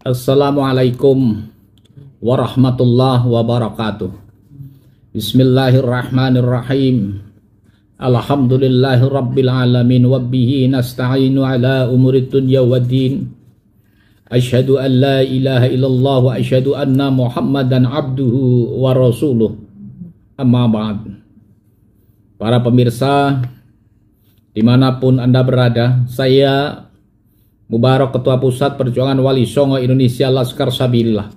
Assalamualaikum warahmatullahi wabarakatuh. Bismillahirrahmanirrahim. Alhamdulillahi rabbil alamin. Wabbihi nasta'inu ala umurid dunya waddin. Asyhadu an la ilaha illallah wa asyhadu anna muhammadan abduhu wa rasuluh. Amma ba'd. Para pemirsa dimanapun Anda berada, saya Mubarak, Ketua Pusat Perjuangan Wali Songo Indonesia Laskar Sabilillah.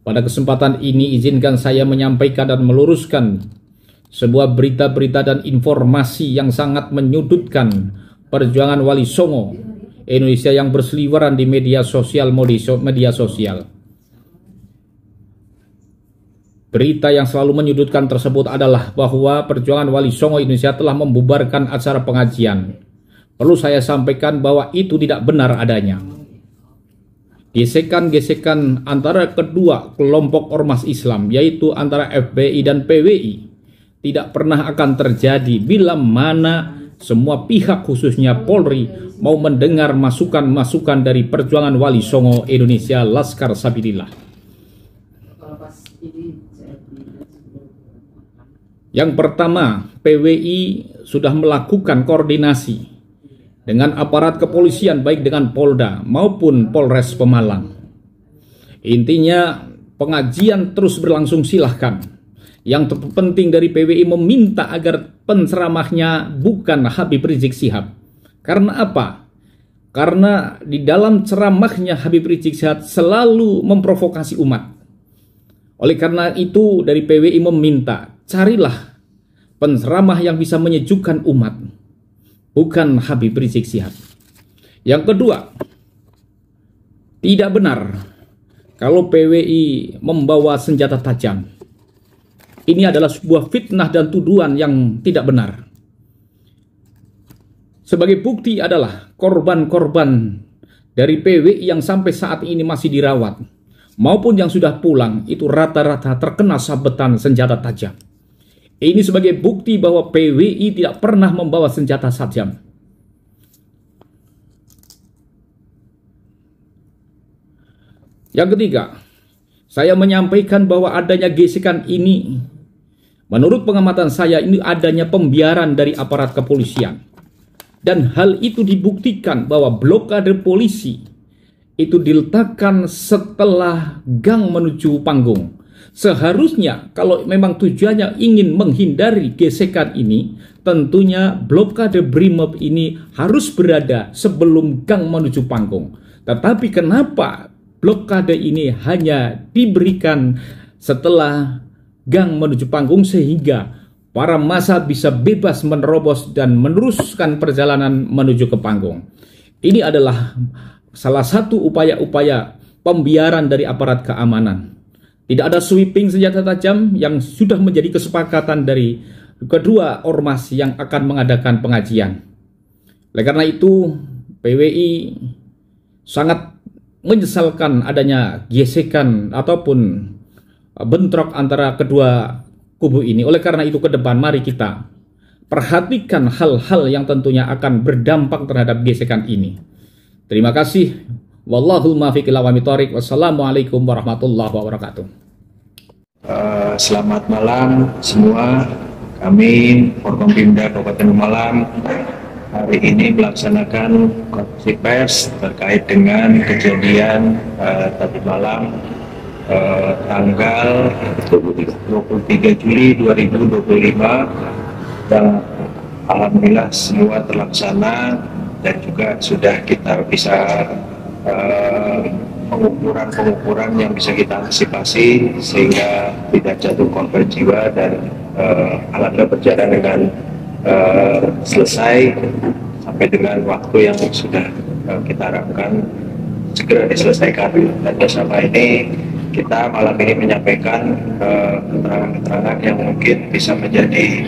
Pada kesempatan ini izinkan saya menyampaikan dan meluruskan sebuah berita-berita dan informasi yang sangat menyudutkan perjuangan Wali Songo Indonesia yang berseliweran di media sosial. Berita yang selalu menyudutkan tersebut adalah bahwa perjuangan Wali Songo Indonesia telah membubarkan acara pengajian. Perlu saya sampaikan bahwa itu tidak benar adanya. Gesekan-gesekan antara kedua kelompok ormas Islam, yaitu antara FPI dan PWI, tidak pernah akan terjadi bila mana semua pihak khususnya Polri mau mendengar masukan-masukan dari perjuangan Wali Songo Indonesia Laskar Sabilillah. Yang pertama, PWI sudah melakukan koordinasi dengan aparat kepolisian baik dengan Polda maupun Polres Pemalang. Intinya pengajian terus berlangsung, silahkan. Yang terpenting dari PWI meminta agar penceramahnya bukan Habib Rizik Syihab. Karena apa? Karena di dalam ceramahnya Habib Rizik Syihab selalu memprovokasi umat. Oleh karena itu dari PWI meminta, carilah penceramah yang bisa menyejukkan umat, bukan Habib Rizik Syihab. Yang kedua, tidak benar kalau PWI membawa senjata tajam. Ini adalah sebuah fitnah dan tuduhan yang tidak benar. Sebagai bukti adalah korban-korban dari PWI yang sampai saat ini masih dirawat maupun yang sudah pulang itu rata-rata terkena sabetan senjata tajam. Ini sebagai bukti bahwa PWI tidak pernah membawa senjata tajam. Yang ketiga, saya menyampaikan bahwa adanya gesekan ini, menurut pengamatan saya, ini adanya pembiaran dari aparat kepolisian. Dan hal itu dibuktikan bahwa blokade polisi itu diletakkan setelah gang menuju panggung. Seharusnya kalau memang tujuannya ingin menghindari gesekan ini, tentunya blokade Brimob ini harus berada sebelum gang menuju panggung. Tetapi kenapa blokade ini hanya diberikan setelah gang menuju panggung sehingga para massa bisa bebas menerobos dan meneruskan perjalanan menuju ke panggung? Ini adalah salah satu upaya-upaya pembiaran dari aparat keamanan. Tidak ada sweeping senjata tajam yang sudah menjadi kesepakatan dari kedua ormas yang akan mengadakan pengajian. Oleh karena itu, PWI sangat menyesalkan adanya gesekan ataupun bentrok antara kedua kubu ini. Oleh karena itu, ke depan mari kita perhatikan hal-hal yang tentunya akan berdampak terhadap gesekan ini. Terima kasih. Wallahul muwaffiq ila aqwamit thoriq. Wassalamualaikum warahmatullahi wabarakatuh. Selamat malam semua. Kami Forkompimda Kabupaten Pemalang hari ini melaksanakan konferensi pers terkait dengan kejadian tadi malam tanggal 23 Juli 2025, dan alhamdulillah semua terlaksana dan juga sudah kita bisa pengukuran yang bisa kita antisipasi sehingga tidak jatuh korban jiwa, dan alhamdulillah berjalan dengan selesai sampai dengan waktu yang sudah kita harapkan segera diselesaikan. Dan bersama ini kita malam ini menyampaikan keterangan-keterangan yang mungkin bisa menjadi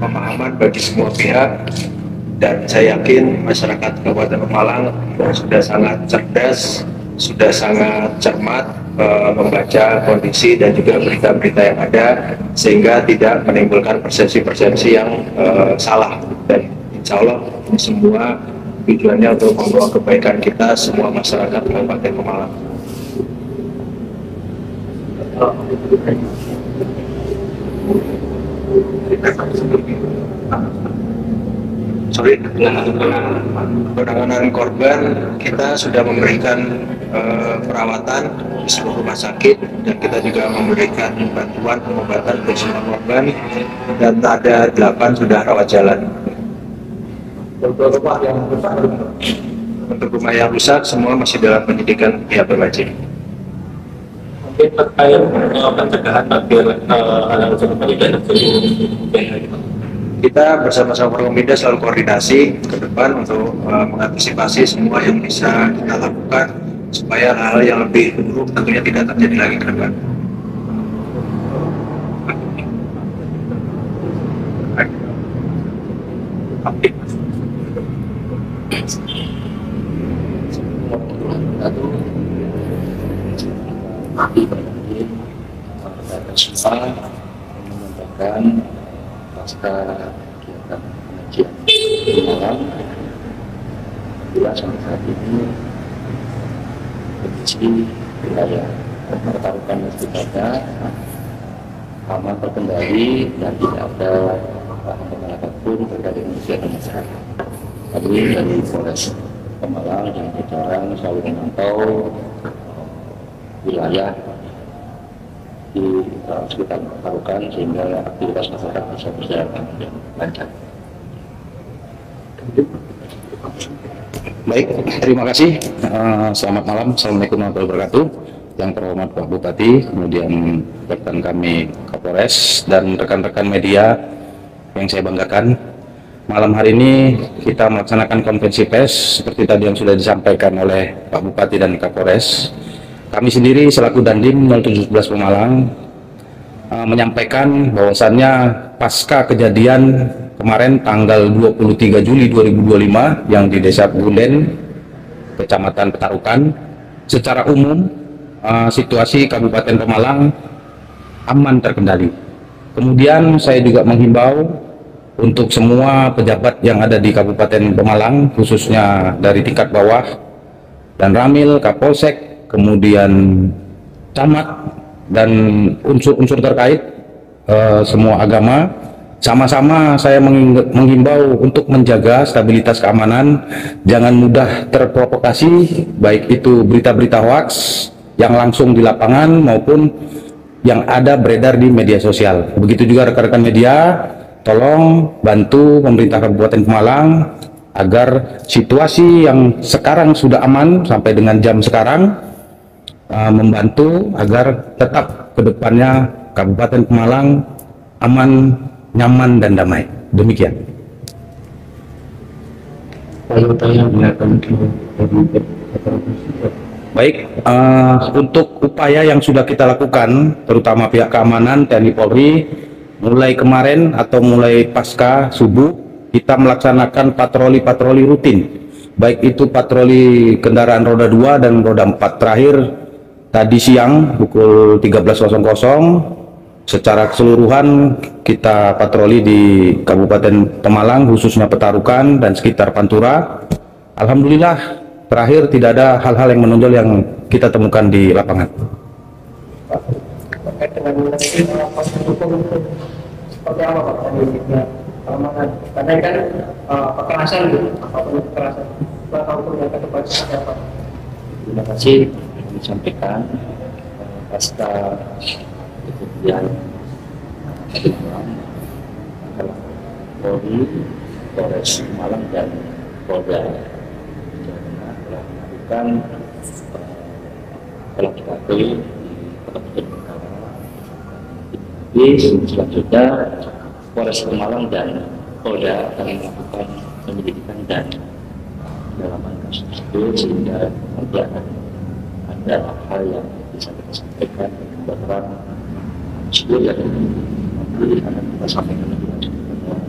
pemahaman bagi semua pihak. Dan saya yakin masyarakat Kabupaten Pemalang sudah sangat cerdas, sudah sangat cermat, membaca kondisi dan juga berita-berita yang ada sehingga tidak menimbulkan persepsi-persepsi yang salah, dan insya Allah ini semua tujuannya untuk membawa kebaikan kita semua masyarakat Kabupaten Pemalang. Sorry, penanganan korban kita sudah memberikan perawatan di seluruh rumah sakit, dan kita juga memberikan bantuan pengobatan untuk semua korban, dan ada 8 sudah rawat jalan. Untuk rumah yang rusak semua masih dalam penyidikan pihak berwajib. Mungkin terkait pencegahan agar hal serupa tidak terjadi. Kita bersama-sama Forkompinda selalu koordinasi ke depan untuk mengantisipasi semua yang bisa kita lakukan supaya hal-hal yang lebih buruk tentunya tidak terjadi lagi ke depan. Semua menyampaikan pasca kegiatan pengajian malam, bila sampai saat ini kondisi wilayah pertaruhan istiqomah aman terkendali dan tidak ada hal apapun terkait dengan kegiatan masyarakat. Kami dari Polres Pemalang dan jajaran selalu memantau wilayah di sekitar pertaruhan sehingga aktivitas masyarakat bisa berjalan dengan lancar. Baik, terima kasih. Selamat malam. Assalamualaikum warahmatullahi wabarakatuh. Yang terhormat Pak Bupati, kemudian rekan kami Kapolres dan rekan-rekan media yang saya banggakan. Malam hari ini kita melaksanakan konferensi pers seperti tadi yang sudah disampaikan oleh Pak Bupati dan Kapolres. Kami sendiri selaku Dandim 0711 Pemalang menyampaikan bahwasannya pasca kejadian kemarin tanggal 23 Juli 2025 yang di Desa Gunden, Kecamatan Petarukan, secara umum situasi Kabupaten Pemalang aman terkendali. Kemudian saya juga menghimbau untuk semua pejabat yang ada di Kabupaten Pemalang, khususnya dari tingkat bawah dan Ramil, Kapolsek, kemudian camat dan unsur-unsur terkait semua agama, sama-sama saya menghimbau untuk menjaga stabilitas keamanan, jangan mudah terprovokasi, baik itu berita-berita hoax yang langsung di lapangan maupun yang ada beredar di media sosial. Begitu juga rekan-rekan media, tolong bantu pemerintah Kabupaten Pemalang agar situasi yang sekarang sudah aman sampai dengan jam sekarang, membantu agar tetap kedepannya Kabupaten Pemalang aman, nyaman, dan damai. Demikian. Baik, untuk upaya yang sudah kita lakukan, terutama pihak keamanan TNI Polri, mulai kemarin atau mulai pasca subuh, kita melaksanakan patroli-patroli rutin, baik itu patroli kendaraan roda 2 dan roda 4. Terakhir tadi siang pukul 13.00 secara keseluruhan kita patroli di Kabupaten Pemalang, khususnya Petarukan dan sekitar Pantura. Alhamdulillah terakhir tidak ada hal-hal yang menonjol yang kita temukan di lapangan. Karena kan kekerasan gitu, apapun kekerasan, apapun yang kedepan. Terima kasih disampaikan pasca kejadian adalah Polri, Polres Malang dan Polda Jawa Tengah telah melakukan olah TKP di Kabupaten Bengkala. Selanjutnya Polres Malang dan Polda akan melakukan penyelidikan dan pendalaman kasus tersebut sehingga nanti akan ada hal yang bisa kita sampaikan kepada orang tersebut yang nanti akan kita sampaikan lebih lanjut kepada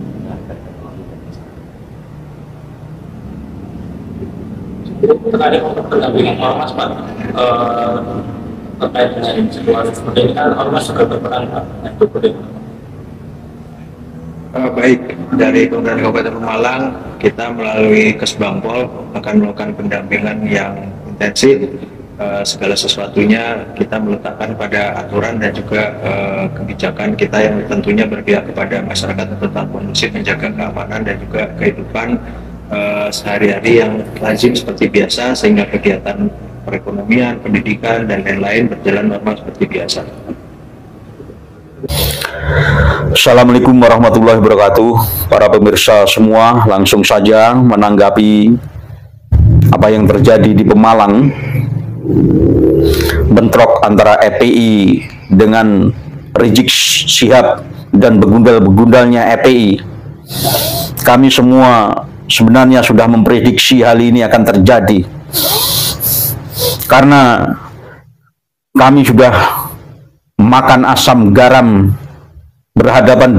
terkait pendampingan ormas Pak, terkait dengan situasi seperti ini kan ormas juga berperan Pak. Itu bagaimana? Baik, dari Pemerintah Kabupaten Pemalang kita melalui Kesbangpol akan melakukan pendampingan yang intensif. Segala sesuatunya kita meletakkan pada aturan dan juga kebijakan kita yang tentunya berpihak kepada masyarakat untuk tetap kondusif, menjaga keamanan dan juga kehidupan sehari-hari yang lazim seperti biasa, sehingga kegiatan perekonomian, pendidikan dan lain-lain berjalan normal seperti biasa. Assalamualaikum warahmatullahi wabarakatuh. Para pemirsa semua, langsung saja menanggapi apa yang terjadi di Pemalang, bentrok antara FPI dengan Rizik Syihab dan begundal-begundalnya FPI. Kami semua sebenarnya sudah memprediksi hal ini akan terjadi, karena kami sudah makan asam garam berhadapan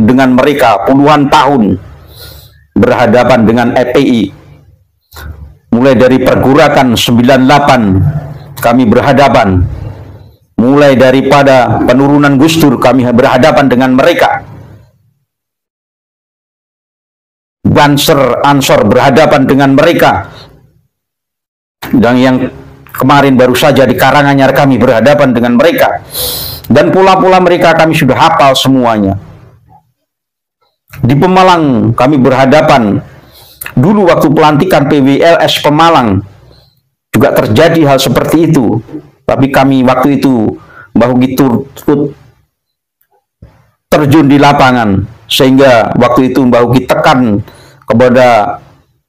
dengan mereka puluhan tahun, berhadapan dengan FPI. Mulai dari pergurakan 98 kami berhadapan, mulai daripada penurunan Gus Dur kami berhadapan dengan mereka, Banser Ansor berhadapan dengan mereka, dan yang kemarin baru saja di Karanganyar kami berhadapan dengan mereka, dan pola-pola mereka kami sudah hafal semuanya. Di Pemalang kami berhadapan. Dulu waktu pelantikan PWLS Pemalang juga terjadi hal seperti itu, tapi kami waktu itu bahu gitu terjun di lapangan, sehingga waktu itu bahu tekan kepada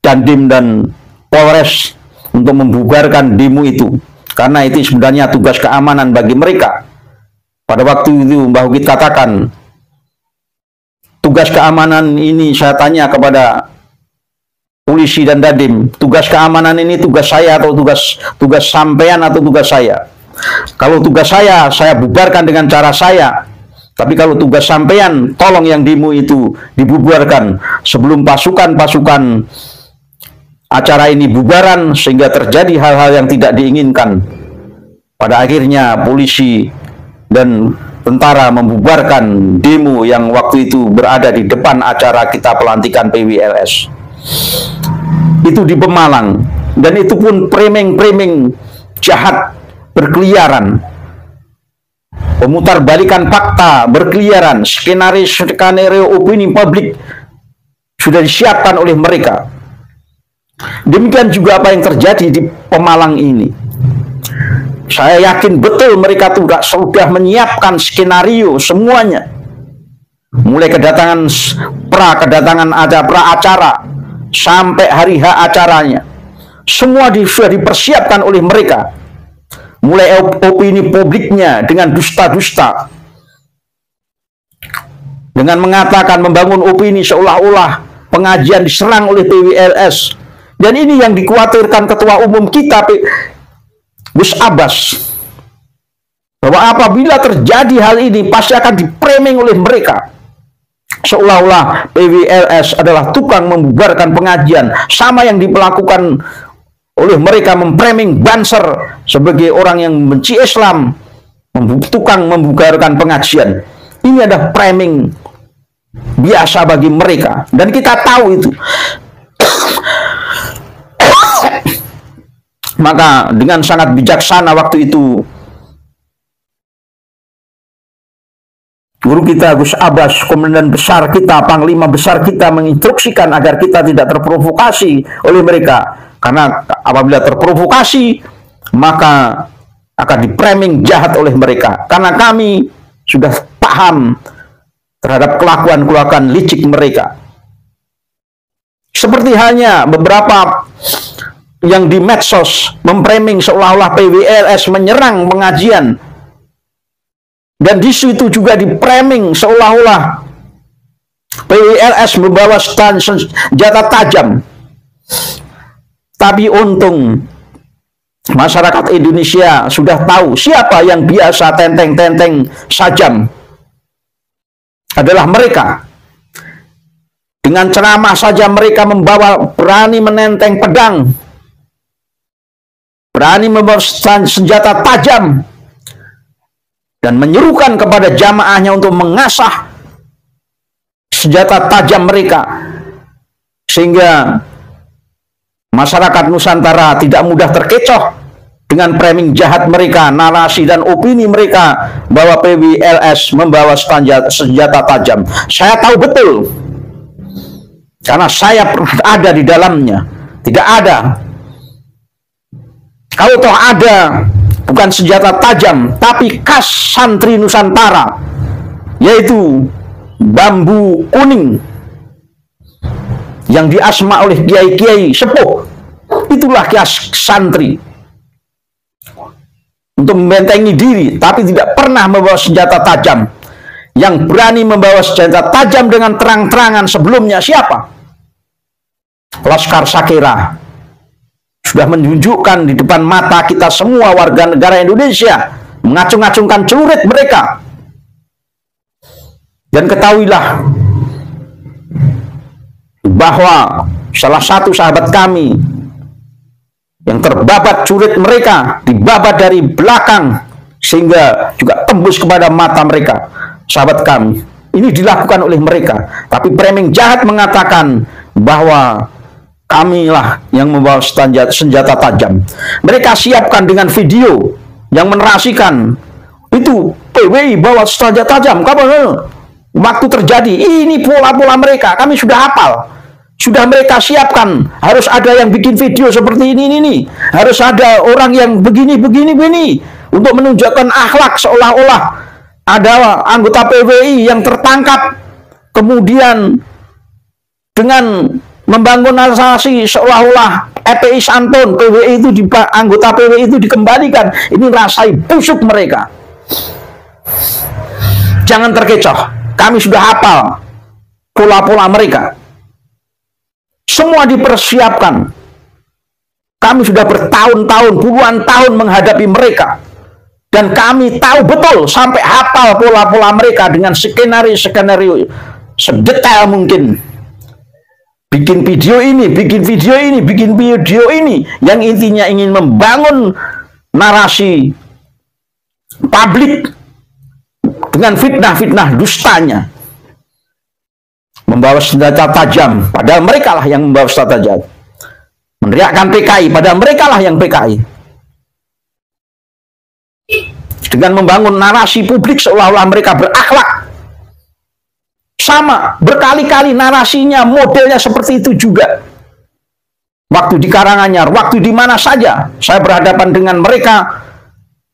Dandim dan Polres untuk membubarkan demo itu, karena itu sebenarnya tugas keamanan bagi mereka. Pada waktu itu bahu kita katakan, tugas keamanan ini saya tanya kepada polisi dan Dandim, tugas keamanan ini tugas saya atau tugas sampean atau tugas saya? Kalau tugas saya bubarkan dengan cara saya. Tapi kalau tugas sampean, tolong yang demo itu dibubarkan sebelum pasukan-pasukan acara ini bubaran, sehingga terjadi hal-hal yang tidak diinginkan. Pada akhirnya polisi dan tentara membubarkan demo yang waktu itu berada di depan acara kita pelantikan PWLS. Itu di Pemalang, dan itu pun preming-preming jahat berkeliaran, pemutarbalikan fakta berkeliaran, skenario opini publik sudah disiapkan oleh mereka. Demikian juga apa yang terjadi di Pemalang ini. Saya yakin betul mereka sudah menyiapkan skenario semuanya, mulai kedatangan pra-acara sampai hari H acaranya, semua sudah dipersiapkan oleh mereka. Mulai opini publiknya dengan dusta-dusta, dengan mengatakan, membangun opini seolah-olah pengajian diserang oleh PWLS. Dan ini yang dikhawatirkan Ketua Umum kita, Gus Abbas, bahwa apabila terjadi hal ini pasti akan dipraming oleh mereka, seolah-olah PWLS adalah tukang membubarkan pengajian, sama yang dilakukan oleh mereka, mempraming Banser sebagai orang yang membenci Islam, tukang membubarkan pengajian. Ini adalah framing biasa bagi mereka, dan kita tahu itu. Maka dengan sangat bijaksana waktu itu guru kita Gus Abbas, komandan besar kita, panglima besar kita, menginstruksikan agar kita tidak terprovokasi oleh mereka, karena apabila terprovokasi maka akan dipraming jahat oleh mereka, karena kami sudah paham terhadap kelakuan-kelakuan licik mereka. Seperti halnya beberapa yang di medsos mempraming seolah-olah PWLS menyerang pengajian, dan di situ juga dipraming seolah-olah PWLS membawa senjata tajam. Tapi untung masyarakat Indonesia sudah tahu siapa yang biasa tenteng-tenteng sajam adalah mereka. Dengan ceramah saja mereka berani menenteng pedang, berani membawa senjata tajam, dan menyerukan kepada jamaahnya untuk mengasah senjata tajam mereka, sehingga masyarakat Nusantara tidak mudah terkecoh dengan framing jahat mereka, narasi dan opini mereka bahwa PWLS membawa senjata tajam. Saya tahu betul, karena saya pernah ada di dalamnya. Tidak ada. Kalau toh ada, bukan senjata tajam, tapi khas santri Nusantara, yaitu bambu kuning yang diasma oleh kiai-kiai sepuh. Itulah khas santri, untuk membentengi diri, tapi tidak pernah membawa senjata tajam. Yang berani membawa senjata tajam dengan terang-terangan sebelumnya siapa? Laskar Sakera sudah menunjukkan di depan mata kita semua warga negara Indonesia, mengacung-acungkan celurit mereka. Dan ketahuilah bahwa salah satu sahabat kami yang terbabat celurit mereka, dibabat dari belakang sehingga juga tembus kepada mata mereka. Sahabat kami, ini dilakukan oleh mereka, tapi framing jahat mengatakan bahwa kamilah yang membawa senjata tajam. Mereka siapkan dengan video yang menarasikan itu PWI bawa senjata tajam. Waktu terjadi, ini pola-pola mereka, kami sudah hafal. Sudah mereka siapkan, harus ada yang bikin video seperti ini. Harus ada orang yang begini, untuk menunjukkan akhlak, seolah-olah ada anggota PWI yang tertangkap, kemudian dengan membangun narasi seolah-olah FPI santun, PWI itu anggota PWI itu dikembalikan. Ini rasai busuk mereka. Jangan terkecoh, kami sudah hafal pola-pola mereka. Semua dipersiapkan. Kami sudah bertahun-tahun, puluhan tahun menghadapi mereka. Dan kami tahu betul, sampai hafal pola-pola mereka dengan skenario sedetail mungkin. Bikin video ini, yang intinya ingin membangun narasi publik dengan fitnah-fitnah dustanya. Membawa senjata tajam, padahal mereka lah yang membawa senjata tajam. Meneriakkan PKI, padahal mereka lah yang PKI. Dengan membangun narasi publik seolah-olah mereka berakhlak. Sama, berkali-kali narasinya, modelnya seperti itu juga. Waktu di Karanganyar, waktu di mana saja saya berhadapan dengan mereka,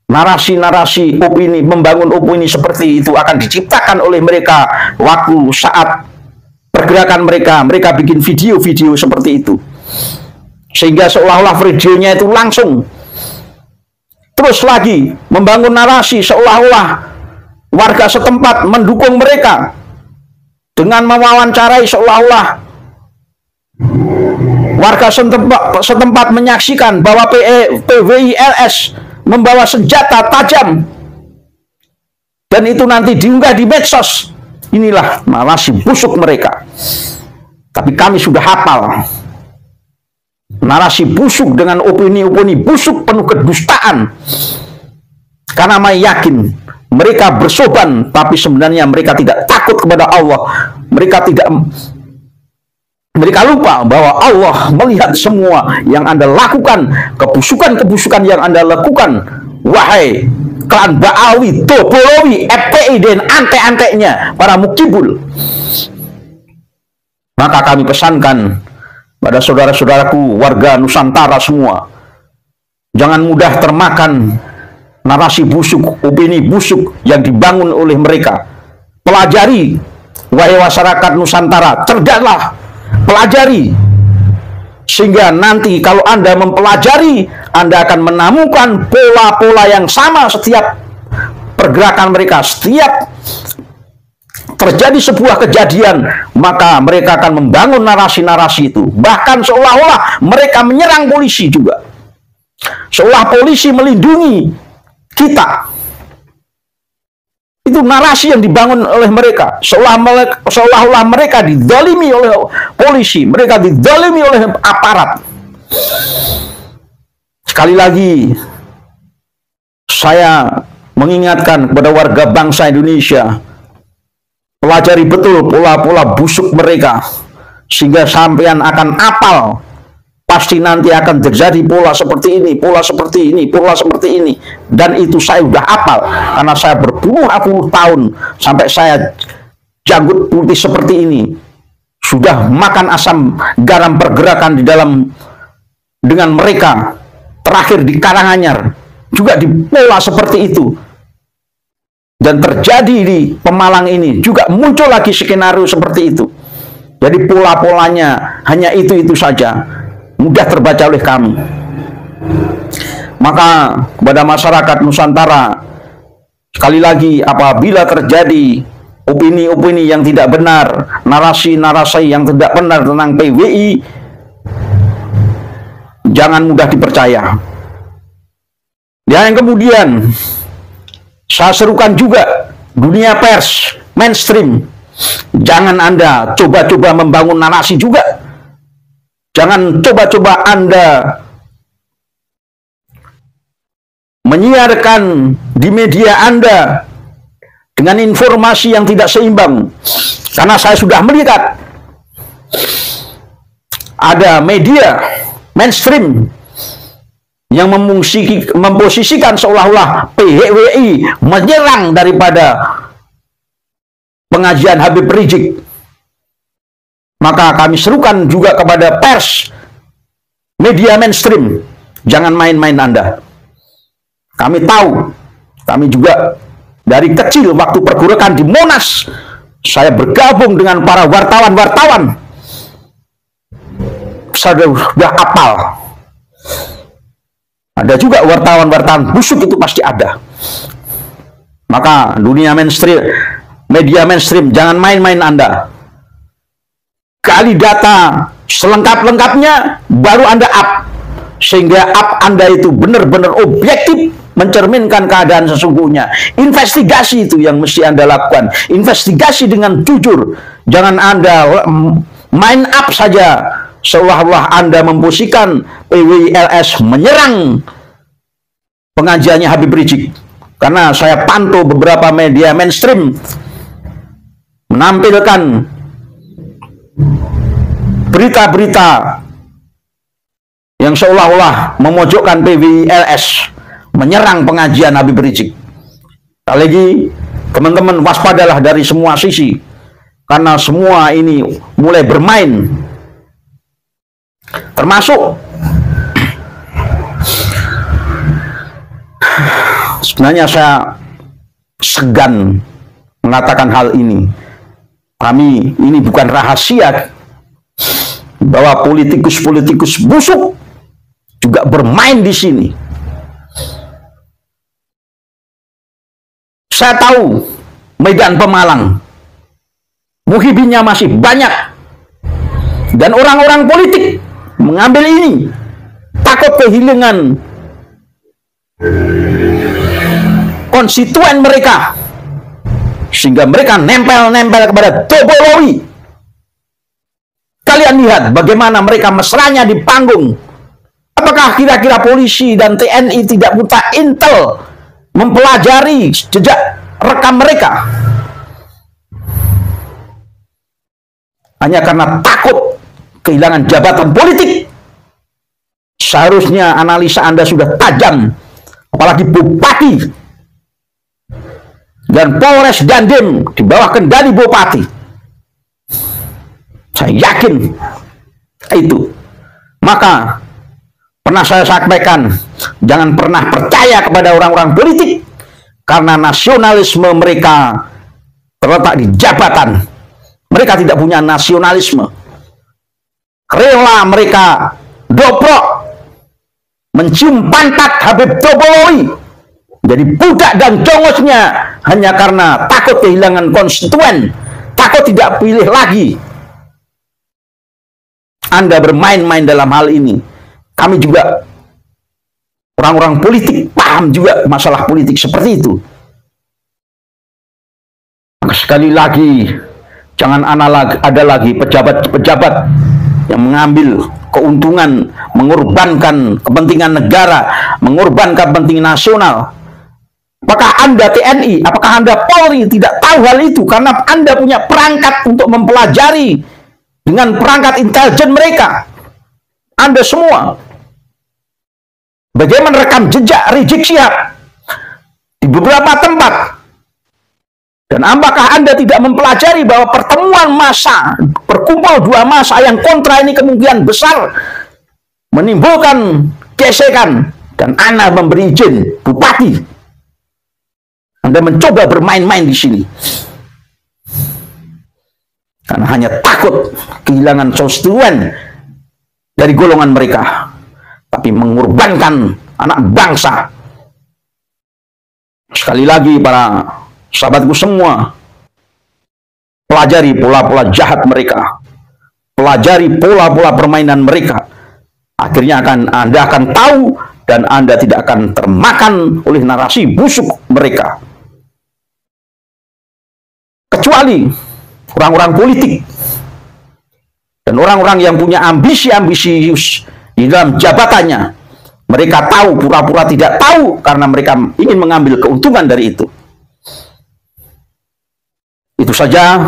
narasi-narasi opini, membangun opini seperti itu akan diciptakan oleh mereka. Waktu saat pergerakan mereka bikin video-video seperti itu. Sehingga seolah-olah videonya itu langsung. Terus lagi, membangun narasi seolah-olah warga setempat mendukung mereka. Dengan mewawancarai seolah-olah warga setempat menyaksikan bahwa PWI-LS membawa senjata tajam. Dan itu nanti diunggah di medsos. Inilah narasi busuk mereka. Tapi kami sudah hafal. Narasi busuk dengan opini-opini busuk penuh kedustaan. Karena kami yakin mereka bersoban, tapi sebenarnya mereka tidak takut kepada Allah. Mereka lupa bahwa Allah melihat semua yang Anda lakukan, kebusukan-kebusukan yang Anda lakukan. Wahai klan Ba'awi, Dobolowi, FPI, dan ante-antenya, para mukibul. Maka kami pesankan pada saudara-saudaraku, warga Nusantara semua, jangan mudah termakan narasi busuk, opini busuk yang dibangun oleh mereka. Pelajari, wahai masyarakat Nusantara, cerdaslah, pelajari. Sehingga nanti kalau Anda mempelajari, Anda akan menemukan pola-pola yang sama setiap pergerakan mereka. Setiap terjadi sebuah kejadian, maka mereka akan membangun narasi-narasi itu. Bahkan seolah-olah mereka menyerang polisi juga. Seolah polisi melindungi kita. Itu narasi yang dibangun oleh mereka. Seolah-olah mereka dizalimi oleh polisi, mereka dizalimi oleh aparat. Sekali lagi, saya mengingatkan kepada warga bangsa Indonesia, pelajari betul pola-pola busuk mereka, sehingga sampean akan apal. Pasti nanti akan terjadi pola seperti ini, pola seperti ini, pola seperti ini. Dan itu saya sudah apal, karena saya berpuluh-puluh tahun sampai saya janggut putih seperti ini. Sudah makan asam garam pergerakan di dalam dengan mereka. Terakhir di Karanganyar juga di pola seperti itu. Dan terjadi di Pemalang ini juga muncul lagi skenario seperti itu. Jadi pola-polanya hanya itu-itu saja, mudah terbaca oleh kami. Maka kepada masyarakat Nusantara, sekali lagi, apabila terjadi opini-opini yang tidak benar, narasi-narasi yang tidak benar tentang PWI, jangan mudah dipercaya. Dan yang kemudian saya serukan juga dunia pers mainstream, jangan Anda coba-coba membangun narasi juga. Jangan coba-coba Anda menyiarkan di media Anda dengan informasi yang tidak seimbang. Karena saya sudah melihat ada media mainstream yang memposisikan seolah-olah PWI menyerang daripada pengajian Habib Rizik. Maka kami serukan juga kepada pers, media mainstream, jangan main-main Anda. Kami tahu, kami juga dari kecil waktu pergerakan di Monas, saya bergabung dengan para wartawan-wartawan. Saya sudah hafal. Ada juga wartawan-wartawan busuk, itu pasti ada. Maka dunia mainstream, media mainstream, jangan main-main Anda. Kali data selengkap-lengkapnya baru Anda up, sehingga up Anda itu benar-benar objektif, mencerminkan keadaan sesungguhnya. Investigasi itu yang mesti Anda lakukan. Investigasi dengan jujur. Jangan Anda main up saja, seolah-olah Anda memposisikan PWILS menyerang pengajiannya Habib Rizik. Karena saya pantau beberapa media mainstream menampilkan berita-berita yang seolah-olah memojokkan PWILS menyerang pengajian Habib Rizik. Sekali lagi, teman-teman waspadalah dari semua sisi, karena semua ini mulai bermain. Termasuk sebenarnya saya segan mengatakan hal ini. Kami ini bukan rahasia bahwa politikus-politikus busuk juga bermain di sini. Saya tahu Medan Pemalang, muhibinnya masih banyak, dan orang-orang politik mengambil ini takut kehilangan konstituen mereka, sehingga mereka nempel-nempel kepada Dobolowi. Kalian lihat bagaimana mereka mesranya di panggung. Apakah kira-kira polisi dan TNI tidak buta intel mempelajari jejak rekam mereka? Hanya karena takut kehilangan jabatan politik. Seharusnya analisa Anda sudah tajam, apalagi bupati dan Polres Dandim di bawah kendali bupati. Saya yakin itu. Maka pernah saya sampaikan, jangan pernah percaya kepada orang-orang politik, karena nasionalisme mereka terletak di jabatan. Mereka tidak punya nasionalisme. Rela mereka dobrok mencium pantat Habib Dobolowi jadi budak dan jongosnya hanya karena takut kehilangan konstituen, takut tidak pilih lagi. Anda bermain-main dalam hal ini. Kami juga orang-orang politik paham juga masalah politik seperti itu. Maka sekali lagi, jangan ada lagi pejabat-pejabat yang mengambil keuntungan, mengorbankan kepentingan negara, mengorbankan kepentingan nasional Apakah Anda TNI, apakah Anda Polri tidak tahu hal itu karena Anda punya perangkat untuk mempelajari dengan perangkat intelijen mereka? Anda semua. Bagaimana rekam jejak Rizik Syihab di beberapa tempat? Dan apakah Anda tidak mempelajari bahwa pertemuan massa, berkumpul dua massa yang kontra ini kemungkinan besar menimbulkan gesekan, dan Anda memberi izin bupati. Anda mencoba bermain-main di sini. Karena hanya takut kehilangan konstituen dari golongan mereka, tapi mengorbankan anak bangsa. Sekali lagi para sahabatku semua, pelajari pola-pola jahat mereka, pelajari pola-pola permainan mereka. Akhirnya Anda akan tahu dan Anda tidak akan termakan oleh narasi busuk mereka. Kecuali orang-orang politik dan orang-orang yang punya ambisi-ambisius di dalam jabatannya. Mereka tahu, pura-pura tidak tahu karena mereka ingin mengambil keuntungan dari itu. Itu saja